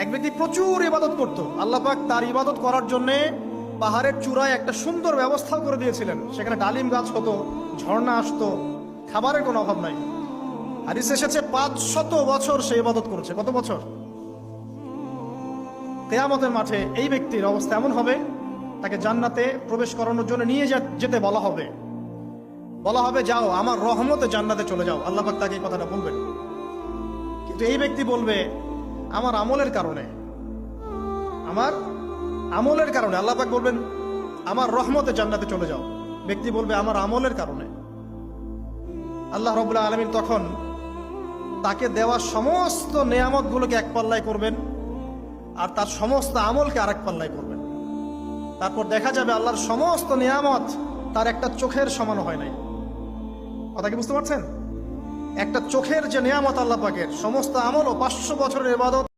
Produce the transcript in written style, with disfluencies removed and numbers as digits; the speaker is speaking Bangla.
এক ব্যক্তি প্রচুর ইবাদত করত, আল্লাহ পাক তার ইবাদত করার জন্য পাহাড়ের চূড়ায় একটা সুন্দর ব্যবস্থা করে দিয়েছিলেন। সেখানে ডালিম গাছ হতো, ঝর্ণা আসতো, খাবারের কোনো অভাব নাই। হাদিসে এসেছে 500 বছর সে ইবাদত করেছে। কত বছর? কিয়ামতের মাঠে এই ব্যক্তির অবস্থা এমন হবে, তাকে জান্নাতে প্রবেশ করানোর জন্য নিয়ে যেতে বলা হবে। যাও আমার রহমতে জান্নাতে চলে যাও। আল্লাহ পাক তাকে এই কথাটা বলবেন। কিন্তু এই ব্যক্তি বলবে আমার আমলের কারণে আল্লাহ পাক বলবেন আমার রহমতে জান্নাতে চলে যাও। ব্যক্তি বলবে আমার আমলের কারণে। আল্লাহ রাব্বুল আলামিন তখন তাকে দেওয়া সমস্ত নেয়ামত গুলোকে এক পাল্লায় করবেন, আর তার সমস্ত আমলকে আরেক পাল্লায় করবেন। তারপর দেখা যাবে আল্লাহর সমস্ত নিয়ামত তার একটা চোখের সমান হয় নাই। কথা কি বুঝতে পারছেন? একটা চোখের যে নিয়ামত আল্লাহ পাকের, সমস্ত আমল ও 500 বছরের ইবাদত